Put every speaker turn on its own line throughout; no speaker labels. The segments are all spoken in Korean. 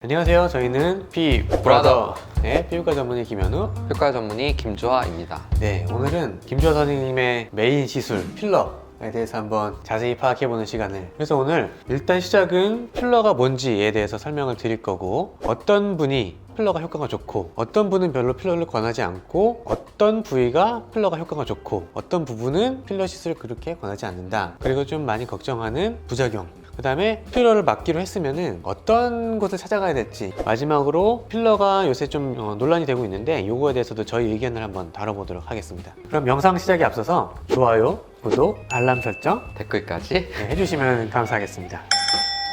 안녕하세요. 저희는 피브라더의 피부과 전문의 김현우,
효과 전문의 김주하입니다.
네, 오늘은 김주하 선생님의 메인 시술 필러에 대해서 한번 자세히 파악해보는 시간을. 그래서 오늘 일단 시작은 필러가 뭔지에 대해서 설명을 드릴 거고, 어떤 분이 필러가 효과가 좋고 어떤 분은 별로 필러를 권하지 않고, 어떤 부위가 필러가 효과가 좋고 어떤 부분은 필러 시술을 그렇게 권하지 않는다. 그리고 좀 많이 걱정하는 부작용, 그 다음에 필러를 맞기로 했으면은 어떤 곳을 찾아가야 될지, 마지막으로 필러가 요새 좀 논란이 되고 있는데 요거에 대해서도 저희 의견을 한번 다뤄보도록 하겠습니다. 그럼 영상 시작에 앞서서 좋아요, 구독, 알람 설정
댓글까지.
해주시면 감사하겠습니다.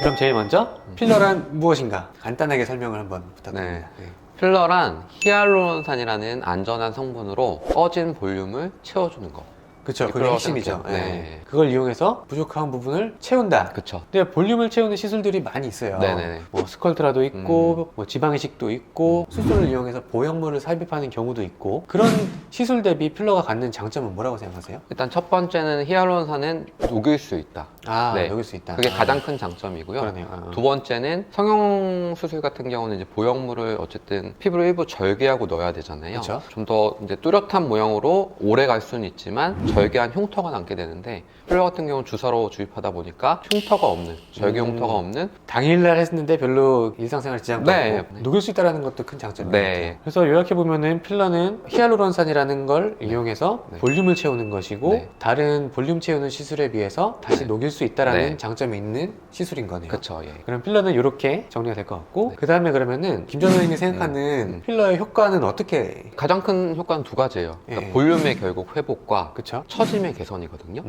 그럼 제일 먼저 필러란 무엇인가 간단하게 설명을 한번 부탁드립니다. 네.
필러란 히알루론산이라는 안전한 성분으로 꺼진 볼륨을 채워주는 거.
그쵸, 그게 핵심이죠.
네.
네. 그걸 이용해서 부족한 부분을 채운다.
그쵸.
근데 볼륨을 채우는 시술들이 많이 있어요.
네네네.
뭐 스컬트라도 있고, 뭐 지방이식도 있고, 수술을 이용해서 보형물을 삽입하는 경우도 있고. 그런 시술 대비 필러가 갖는 장점은 뭐라고 생각하세요?
일단 첫 번째는 히알루론산은 녹일 수 있다.
아,
네.
녹일 수 있다.
그게 가장 큰 장점이고요.
그러네요.
두 번째는 성형 수술 같은 경우는 이제 보형물을 어쨌든 피부를 일부 절개하고 넣어야 되잖아요.
그쵸.
좀 더 이제 뚜렷한 모양으로 오래 갈 수는 있지만 절개한 흉터가 남게 되는데, 필러 같은 경우는 주사로 주입하다 보니까 흉터가 없는, 절개 흉터가 없는.
당일날 했는데 별로 일상생활 지장도
네.
없고 녹일 수 있다는 것도 큰 장점인 것
네.
같아요. 그래서 요약해보면은 필러는 히알루론산이라는 걸 이용해서
네.
볼륨을 채우는 것이고,
네.
다른 볼륨 채우는 시술에 비해서 다시
네.
녹일 수 있다는
네.
장점이 있는 시술인 거네요.
그쵸, 예.
그럼 필러는 이렇게 정리가 될 것 같고,
네.
그 다음에 그러면은 김 선생님이 생각하는 필러의 효과는 어떻게?
가장 큰 효과는 두 가지예요. 그러니까
예.
볼륨의 결국 회복과
그쵸?
처짐의 개선이거든요.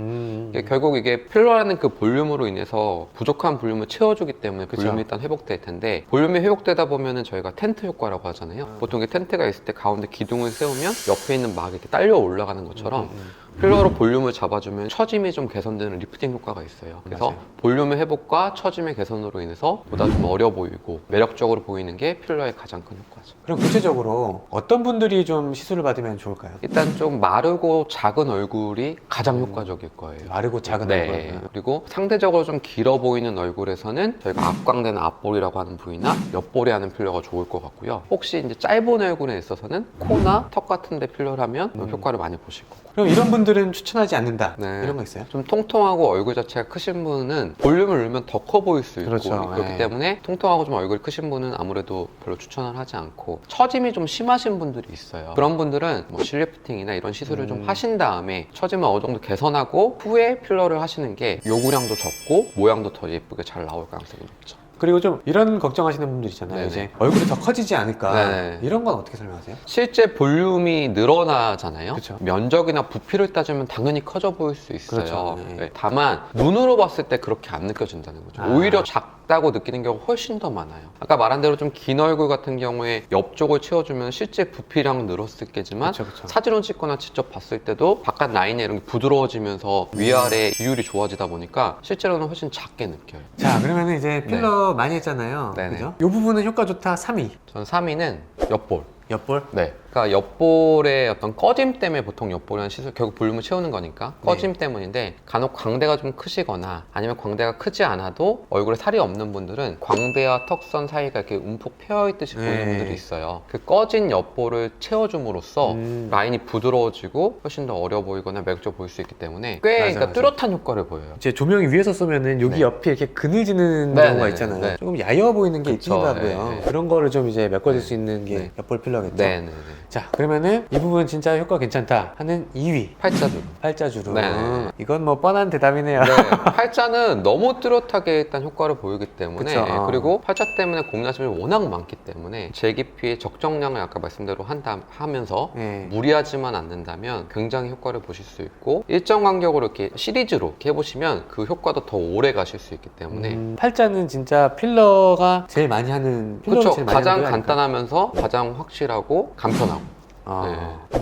결국 이게 필러라는 그 볼륨으로 인해서 부족한 볼륨을 채워주기 때문에
그쵸.
볼륨이 일단 회복될 텐데, 볼륨이 회복되다 보면은 저희가 텐트 효과라고 하잖아요. 보통 이게 텐트가 있을 때 가운데 기둥을 세우면 옆에 있는 막이 이렇게 딸려 올라가는 것처럼 필러로 볼륨을 잡아주면 처짐이 좀 개선되는 리프팅 효과가 있어요. 그래서
맞아요.
볼륨의 회복과 처짐의 개선으로 인해서 보다 좀 어려 보이고 매력적으로 보이는 게 필러의 가장 큰 효과죠.
그럼 구체적으로 어떤 분들이 좀 시술을 받으면 좋을까요?
일단 좀 마르고 작은 얼굴이 가장 효과적일 거예요.
마르고 작은
네.
얼굴.
그리고 상대적으로 좀 길어 보이는 얼굴에서는 저희가 앞광대나 앞볼이라고 하는 부위나 옆볼에 하는 필러가 좋을 것 같고요. 혹시 이제 짧은 얼굴에 있어서는 코나 턱 같은 데 필러를 하면 효과를 많이 보실 거고.
그럼 이런 분들은 추천하지 않는다.
네.
이런 거 있어요?
좀 통통하고 얼굴 자체가 크신 분은 볼륨을 넣으면 더 커 보일 수 있고,
그렇죠.
그렇기
네.
때문에 통통하고 좀 얼굴이 크신 분은 아무래도 별로 추천을 하지 않고, 처짐이 좀 심하신 분들이 있어요. 그런 분들은 뭐 실리프팅이나 이런 시술을 좀 하신 다음에 처짐을 어느 정도 개선하고 후에 필러를 하시는 게 요구량도 적고 모양도 더 예쁘게 잘 나올 가능성이 높죠.
그리고 좀 이런 걱정하시는 분들 있잖아요.
네네.
이제 얼굴이 더 커지지 않을까.
네네.
이런 건 어떻게 설명하세요?
실제 볼륨이 늘어나잖아요.
그쵸.
면적이나 부피를 따지면 당연히 커져 보일 수 있어요.
그렇죠. 네.
네. 다만 눈으로 봤을 때 그렇게 안 느껴진다는 거죠.
아.
오히려 작다고 느끼는 경우가 훨씬 더 많아요. 아까 말한 대로 좀 긴 얼굴 같은 경우에 옆쪽을 채워주면 실제 부피량 늘었을 게지만,
그쵸, 그쵸.
사진을 찍거나 직접 봤을 때도 바깥 라인이 이런 게 부드러워지면서 위아래 비율이 좋아지다 보니까 실제로는 훨씬 작게 느껴요.
자, 그러면은 이제 필러 많이 했잖아요.
네네.
그죠? 이 부분은 효과 좋다 3위.
전 3위는 옆볼.
옆볼.
네. 그러니까 옆볼의 어떤 꺼짐 때문에 보통 옆볼이라는 시술, 결국 볼륨을 채우는 거니까 꺼짐 때문인데, 간혹 광대가 좀 크시거나 아니면 광대가 크지 않아도 얼굴에 살이 없는 분들은 광대와 턱선 사이가 이렇게 움푹 패여 있듯이 보이는 분들이 있어요. 그 꺼진 옆볼을 채워줌으로써 라인이 부드러워지고 훨씬 더 어려 보이거나 매력적으로 보일 수 있기 때문에 꽤
맞아,
그러니까
맞아.
뚜렷한 효과를 보여요.
이제 조명이 위에서 쏘면은 여기
네.
옆이 이렇게 그늘지는
네,
경우가
네,
있잖아요.
네.
조금 야여워 보이는 게
그쵸,
있긴 하고요.
네.
그런 거를 좀 이제 메꿔줄 수 있는 게
네.
옆볼 필러겠죠.
네네네.
자, 그러면은 이 부분 진짜 효과 괜찮다 하는 2위.
팔자주.
팔자주름.
네.
이건 뭐 뻔한 대답이네요.
네, 팔자는 너무 뚜렷하게 일단 효과를 보이기 때문에,
그쵸.
그리고 팔자 때문에 고민하시는 분이 워낙 많기 때문에 재기피의 적정량을 아까 말씀대로 하면서
네.
무리하지만 않는다면 굉장히 효과를 보실 수 있고, 일정 간격으로 이렇게 시리즈로 이렇게 해보시면 그 효과도 더 오래 가실 수 있기 때문에.
팔자는 진짜 필러가 제일 많이 하는 필러를
그렇죠.
제일 많이
가장
하는 부위가 아닐까?
간단하면서 가장 확실하고 간편하고.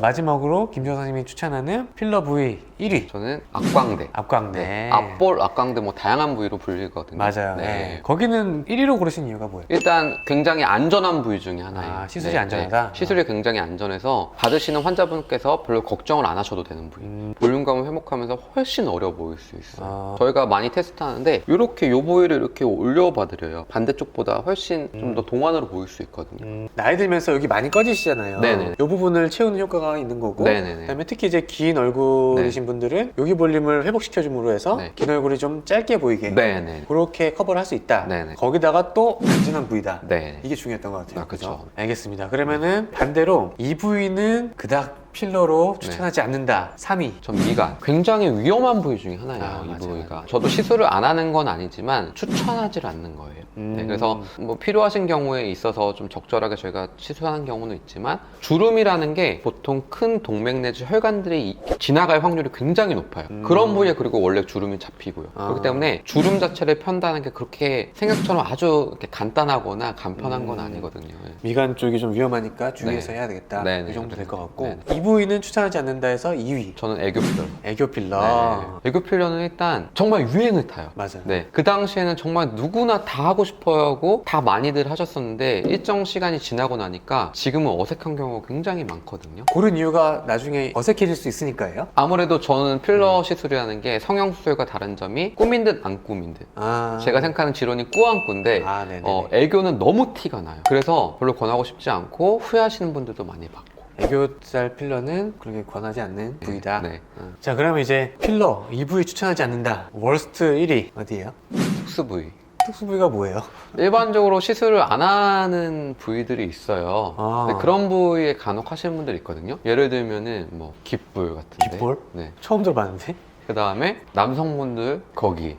마지막으로 김주환 선생님이 추천하는 필러 부위 1위.
저는 앞광대.
앞광대.
네. 앞볼, 앞광대 뭐 다양한 부위로 불리거든요.
맞아요.
네.
네. 거기는 1위로 고르신 이유가 뭐예요?
일단 굉장히 안전한 부위 중에 하나예요.
시술이 안전하다?
시술이 굉장히 안전해서 받으시는 환자분께서 별로 걱정을 안 하셔도 되는 부위. 볼륨감을 회복하면서 훨씬 어려 보일 수 있어요. 저희가 많이 테스트하는데 이렇게 요 부위를 이렇게 올려봐드려요. 반대쪽보다 훨씬 좀 더 동안으로 보일 수 있거든요.
나이 들면서 여기 많이 꺼지시잖아요.
네네.
이 부분을 채우는 효과가 있는 거고,
네네네.
그다음에 특히 이제 긴 얼굴이신 분들은 여기 볼륨을 회복시켜줌으로 해서
네.
긴 얼굴이 좀 짧게 보이게
네네.
그렇게 커버를 할 수 있다.
네네.
거기다가 또 안전한 부위다.
네.
이게 중요했던 것 같아요.
그쵸.
알겠습니다. 그러면은 반대로 이 부위는 그닥 필러로 추천하지 않는다. 3위.
전 미간. 굉장히 위험한 부위 중에 하나예요. 이
맞아요.
부위가. 저도 시술을 안 하는 건 아니지만 추천하지 않는 거예요. 네, 그래서 뭐 필요하신 경우에 있어서 좀 적절하게 저희가 시술하는 경우는 있지만 주름이라는 게 보통 큰 동맥 내지 혈관들이 지나갈 확률이 굉장히 높아요. 그런 부위에 그리고 원래 주름이 잡히고요. 그렇기 때문에 주름 자체를 편다는 게 그렇게 생각처럼 아주 이렇게 간단하거나 간편한 건 아니거든요. 네.
미간 쪽이 좀 위험하니까 주의해서
네.
해야 되겠다.
네네.
이 정도 될 것 같고.
네네.
이 부위는 추천하지 않는다 해서 2위.
저는 애교 필러.
애교 필러.
네. 애교 필러는 일단 정말 유행을 타요.
맞아요.
네. 그 당시에는 정말 누구나 다 하고 싶어 하고 다 많이들 하셨었는데 일정 시간이 지나고 나니까 지금은 어색한 경우가 굉장히 많거든요.
고른 이유가 나중에 어색해질 수 있으니까요.
아무래도 저는 필러 시술이라는 게 성형수술과 다른 점이 꾸민 듯 안 꾸민 듯. 제가 생각하는 지론이 꾸안꾸인데
네네.
애교는 너무 티가 나요. 그래서 별로 권하고 싶지 않고 후회하시는 분들도 많이 봤고.
애교살 필러는 그렇게 권하지 않는 부위다.
네.
자, 그러면 이제 필러 이 부위 추천하지 않는다. 월스트 1위 어디예요?
특수 부위.
특수 부위가 뭐예요?
일반적으로 시술을 안 하는 부위들이 있어요.
아.
근데 그런 부위에 간혹 하시는 분들이 있거든요. 예를 들면은 뭐 귓볼 같은데.
귓볼?
네.
처음 들어봤는데.
그 다음에 남성분들 거기.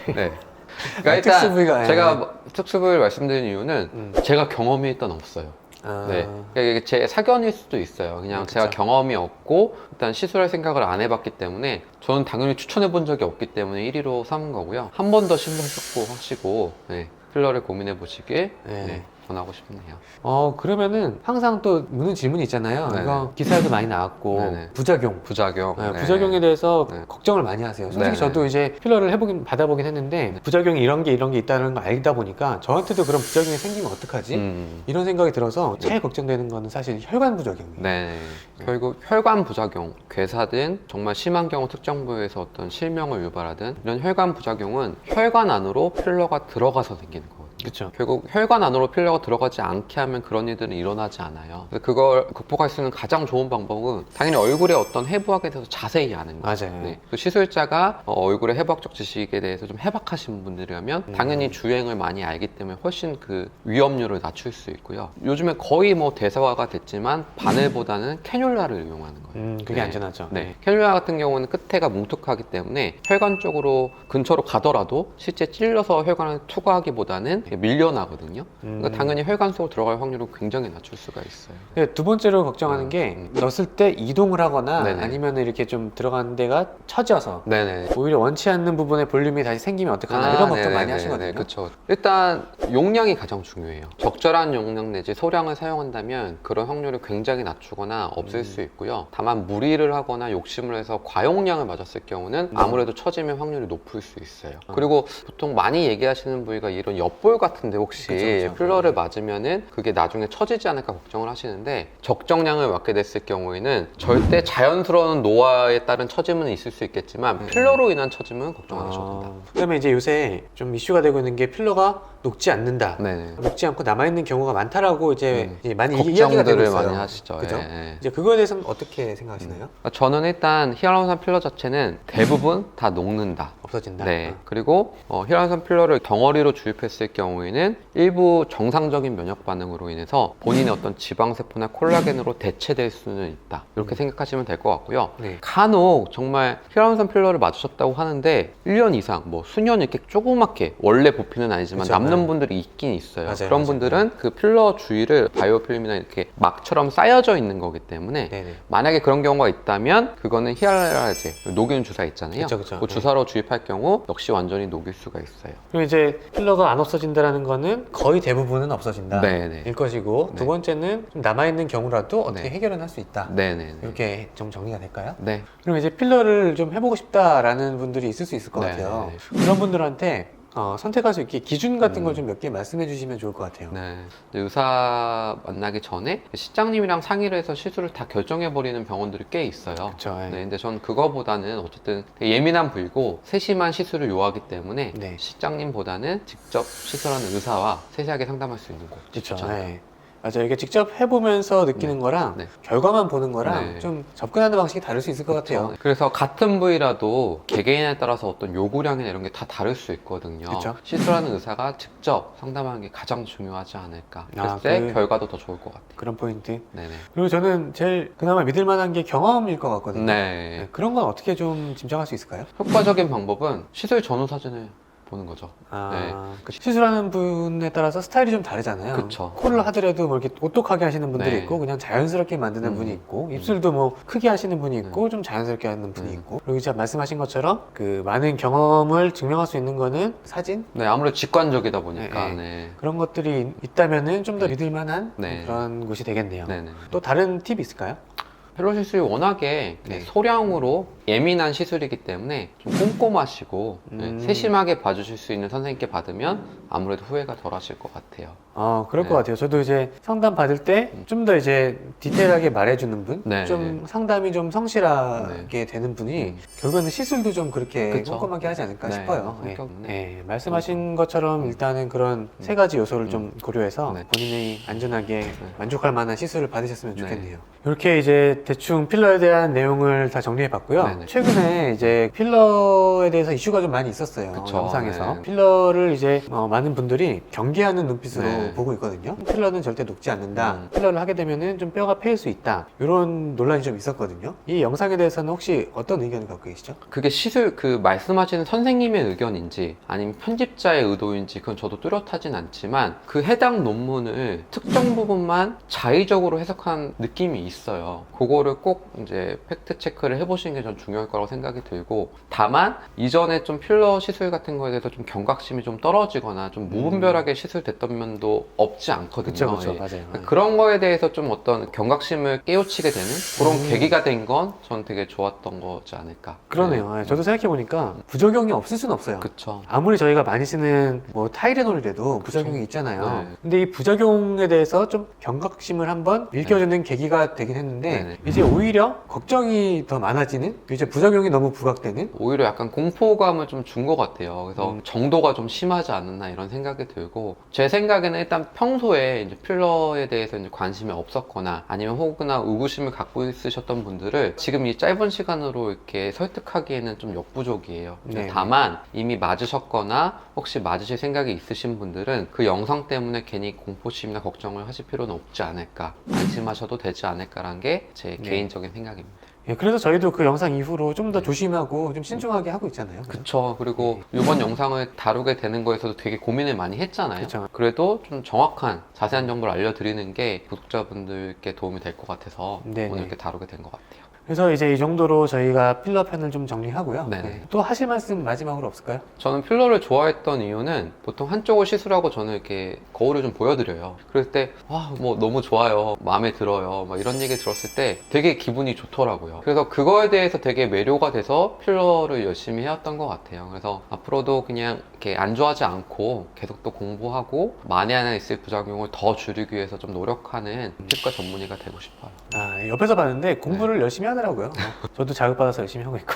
네. 그러니까
아,
일단
특수 부위가,
제가 특수 부위를 말씀드린 이유는 제가 경험이 일단 없어요. 네. 그러니까 이게 제 사견일 수도 있어요. 그냥
그쵸.
제가 경험이 없고 일단 시술할 생각을 안 해봤기 때문에 저는 당연히 추천해 본 적이 없기 때문에 1위로 삼은 거고요. 한 번 더 하시고 네. 필러를 고민해 보시길 네. 권하고 싶네요.
그러면은 항상 또 묻는 질문이 있잖아요.
네네.
이거 기사에도 많이 나왔고
네네.
부작용.
부작용.
네,
네.
부작용에 대해서
네.
걱정을 많이 하세요. 솔직히
네네.
저도 이제 필러를 받아보긴 했는데 부작용이 이런 게 있다는 걸 알다 보니까 저한테도 그런 부작용이 생기면 어떡하지? 이런 생각이 들어서 제일 걱정되는 거는 사실 혈관 부작용이에요.
네. 결국 혈관 부작용, 괴사든 정말 심한 경우 특정 부위에서 어떤 실명을 유발하든 이런 혈관 부작용은 혈관 안으로 필러가 들어가서 생기는 거거든요.
그렇죠.
결국 혈관 안으로 필러가 들어가지 않게 하면 그런 일들은 일어나지 않아요. 그래서 그걸 극복할 수 있는 가장 좋은 방법은 당연히 얼굴의 어떤 해부학에 대해서 자세히 아는 거죠.
맞아요.
네. 그 시술자가 얼굴의 해부학적 지식에 대해서 좀 해박하신 분들이라면 당연히 주행을 많이 알기 때문에 훨씬 그 위험률을 낮출 수 있고요. 요즘에 거의 뭐 대세화가 됐지만 바늘보다는 캐뉼라를 이용하는 거예요.
그게 안전하죠.
네. 캐뉼라 같은 경우는 끝에가 뭉툭하기 때문에 혈관 쪽으로 근처로 가더라도 실제 찔러서 혈관을 투과하기보다는 밀려나거든요. 그러니까 당연히 혈관 속으로 들어갈 확률은 굉장히 낮출 수가 있어요.
네, 두 번째로 걱정하는 게 넣었을 때 이동을 하거나
네네.
아니면 이렇게 좀 들어가는 데가 처져서
네네.
오히려 원치 않는 부분에 볼륨이 다시 생기면 어떡하나 이런 걱정 많이 하시거든요.
그렇죠. 일단 용량이 가장 중요해요. 적절한 용량 내지 소량을 사용한다면 그런 확률을 굉장히 낮추거나 없앨 수 있고요. 다만 무리를 하거나 욕심을 해서 과용량을 맞았을 경우는 아무래도 처짐의 확률이 높을 수 있어요. 그리고 보통 많이 얘기하시는 부위가 이런 옆볼 같은데 혹시
그쵸.
필러를 맞으면은 그게 나중에 처지지 않을까 걱정을 하시는데 적정량을 맞게 됐을 경우에는 절대 자연스러운 노화에 따른 처짐은 있을 수 있겠지만 필러로 인한 처짐은 걱정 안 하셔도 됩니다.
그다음에 이제 요새 좀 이슈가 되고 있는 게 필러가 녹지 않는다.
네네.
녹지 않고 남아있는 경우가 많다라고 이제 많이 이야기가 되고
걱정들을
있어요.
많이 하시죠.
그죠?
예.
이제 그거에 대해서는 어떻게 생각하시나요?
저는 일단 히알루론산 필러 자체는 대부분 다 녹는다.
없어진다.
네. 그리고 히알루론산 필러를 덩어리로 주입했을 경우에는 일부 정상적인 면역 반응으로 인해서 본인의 어떤 지방세포나 콜라겐으로 대체될 수는 있다. 이렇게 생각하시면 될 것 같고요.
네.
간혹 정말 히알루론산 필러를 맞으셨다고 하는데 1년 이상, 뭐 수년 이렇게 조그맣게 원래 부피는 아니지만
그쵸,
남는 없는 분들이 있긴 있어요.
맞아요,
그런
맞아요.
분들은 그 필러 주위를 바이오 필름이나 이렇게 막처럼 쌓여져 있는 거기 때문에
네네.
만약에 그런 경우가 있다면 그거는 히알루론제 녹이는 주사 있잖아요.
그쵸, 그쵸.
그 주사로 주입할 경우 역시 완전히 녹일 수가 있어요.
그리고 이제 필러가 안 없어진다라는 거는 거의 대부분은 없어진다.
네네.
일 것이고
네.
두 번째는 좀 남아있는 경우라도 어떻게
네.
해결은 할 수 있다.
네네.
이렇게 좀 정리가 될까요?
네.
그럼 이제 필러를 좀 해보고 싶다라는 분들이 있을 수 있을 것
네,
같아요.
네,
그런 분들한테 선택할 수 있게 기준 같은 걸
음.
좀 몇 개 말씀해 주시면 좋을 것 같아요.
네. 의사 만나기 전에 실장님이랑 상의를 해서 시술을 다 결정해 버리는 병원들이 꽤 있어요.
그쵸, 예.
네, 근데 전 그거보다는 어쨌든 되게 예민한 부위고 세심한 시술을 요하기 때문에
네.
실장님보다는 직접 시술하는 의사와 세세하게 상담할 수 있는 곳.
그렇죠.
추천.
네. 맞아요. 이게 직접 해보면서 느끼는 거랑
네.
결과만 보는 거랑
네.
좀 접근하는 방식이 다를 수 있을 것 같아요.
그렇죠. 그래서 같은 부위라도 개개인에 따라서 어떤 요구량이나 이런 게 다 다를 수 있거든요.
그쵸.
시술하는 의사가 직접 상담하는 게 가장 중요하지 않을까.
아,
그랬을 때 결과도 더 좋을 것 같아요.
그런 포인트.
네네.
그리고 저는 제일 그나마 믿을 만한 게 경험일 것 같거든요.
네.
네, 그런 건 어떻게 좀 짐작할 수 있을까요?
효과적인 방법은 시술 전후 사진을 보는 거죠.
그 시술하는 분에 따라서 스타일이 좀 다르잖아요.
그쵸.
코를 하더라도 뭐 이렇게 오똑하게 하시는 분들이
네.
있고 그냥 자연스럽게 만드는
음.
분이 있고 입술도 뭐 크게 하시는 분이 있고 좀 자연스럽게 하는 분이 있고 그리고 이제 말씀하신 것처럼 그 많은 경험을 증명할 수 있는 거는 사진
네, 아무래도 직관적이다 보니까.
네,
네.
그런 것들이 있다면은 좀 더
네.
믿을 만한
네.
그런 곳이 되겠네요.
네네.
또 다른 팁이 있을까요?
필러 시술이 워낙에
네.
소량으로 예민한 시술이기 때문에 좀 꼼꼼하시고 세심하게 봐주실 수 있는 선생님께 받으면 아무래도 후회가 덜 하실 것 같아요.
그럴
네.
것 같아요. 저도 이제 상담 받을 때 좀 더 이제 디테일하게 말해주는 분,
네.
좀 상담이 좀 성실하게 되는 분이 결국에는 시술도 좀 그렇게
그쵸.
꼼꼼하게 하지 않을까
네,
싶어요.
성격,
말씀하신 것처럼 일단은 그런 세 가지 요소를 좀 고려해서
네.
본인이 안전하게 만족할 만한 시술을 받으셨으면
네.
좋겠네요. 이렇게 이제 대충 필러에 대한 내용을 다 정리해 봤고요.
네네.
최근에 이제 필러에 대해서 이슈가 좀 많이 있었어요.
그쵸.
영상에서.
네.
필러를 이제 많은 분들이 경계하는 눈빛으로
네.
보고 있거든요. 필러는 절대 녹지 않는다. 필러를 하게 되면은 좀 뼈가 패일 수 있다. 이런 논란이 좀 있었거든요. 이 영상에 대해서는 혹시 어떤 의견을 갖고 계시죠?
그게 시술 그 말씀하시는 선생님의 의견인지 아니면 편집자의 의도인지 그건 저도 뚜렷하진 않지만 그 해당 논문을 특정 부분만 자의적으로 해석한 느낌이 있어요. 그거를 꼭 이제 팩트 체크를 해보시는 게 전 중요할 거라고 생각이 들고 다만 이전에 좀 필러 시술 같은 거에 대해서 좀 경각심이 좀 떨어지거나 좀 무분별하게 시술됐던 면도 없지 않거든요.
그쵸,
예.
맞아요.
그런 거에 대해서 좀 어떤 경각심을 깨우치게 되는 그런 계기가 된 건 전 되게 좋았던 거지 않을까.
그러네요.
네.
저도 생각해보니까 부작용이 없을 순 없어요.
그쵸.
아무리 저희가 많이 쓰는 뭐 타이레놀이라도 부작용이 있잖아요.
네.
근데 이 부작용에 대해서 좀 경각심을 한번 일깨워주는 계기가 되긴 했는데
네.
이제 오히려 걱정이 더 많아지는 이제 부작용이 너무 부각되는
오히려 약간 공포감을 좀 준 것 같아요. 그래서 정도가 좀 심하지 않았나 이런 생각이 들고 제 생각에는 일단 평소에 이제 필러에 대해서 이제 관심이 없었거나 아니면 혹은 의구심을 갖고 있으셨던 분들을 지금 이 짧은 시간으로 이렇게 설득하기에는 좀 역부족이에요.
네.
다만 이미 맞으셨거나 혹시 맞으실 생각이 있으신 분들은 그 영상 때문에 괜히 공포심이나 걱정을 하실 필요는 없지 않을까, 안심하셔도 되지 않을까라는 게 제
네.
개인적인 생각입니다.
예, 그래서 저희도 그 영상 이후로 좀 더 조심하고 좀 신중하게 하고 있잖아요.
그쵸. 그리고 이번 영상을 다루게 되는 거에서도 되게 고민을 많이 했잖아요.
그쵸.
그래도 좀 정확한 자세한 정보를 알려드리는 게 구독자분들께 도움이 될 것 같아서
네네.
오늘 이렇게 다루게 된 것 같아요.
그래서 이제 이 정도로 저희가 필러 편을 좀 정리하고요.
네네.
네. 또 하실 말씀 마지막으로 없을까요?
저는 필러를 좋아했던 이유는 보통 한쪽을 시술하고 저는 이렇게 거울을 좀 보여드려요. 그럴 때, 뭐 너무 좋아요. 마음에 들어요. 막 이런 얘기 들었을 때 되게 기분이 좋더라고요. 그래서 그거에 대해서 되게 매료가 돼서 필러를 열심히 해왔던 것 같아요. 그래서 앞으로도 그냥 이렇게 안 좋아하지 않고 계속 또 공부하고 만에 하나 있을 부작용을 더 줄이기 위해서 좀 노력하는 피부과 전문의가 되고 싶어요.
옆에서 봤는데 공부를 열심히 하더라고요. 저도 자극받아서 열심히 하고 있고.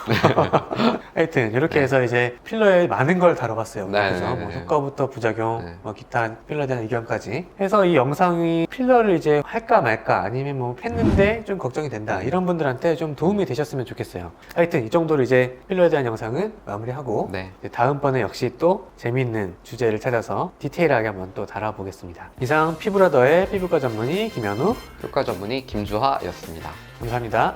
하여튼 이렇게 해서 이제 필러의 많은 걸 다뤄봤어요.
네,
그래서
네,
뭐
네.
효과부터 부작용,
네.
뭐 기타 필러에 대한 의견까지 해서 이 영상이 필러를 이제 할까 말까 아니면 뭐 했는데 좀 걱정이 된다 이런 분들한테 좀 도움이 되셨으면 좋겠어요. 하여튼 이 정도로 이제 필러에 대한 영상은 마무리하고
네.
이제 다음번에 역시 또 재미있는 주제를 찾아서 디테일하게 한번 또 다뤄보겠습니다. 이상 피부라더의 피부과 전문의 김현우
효과 전문의 김주하였습니다.
감사합니다.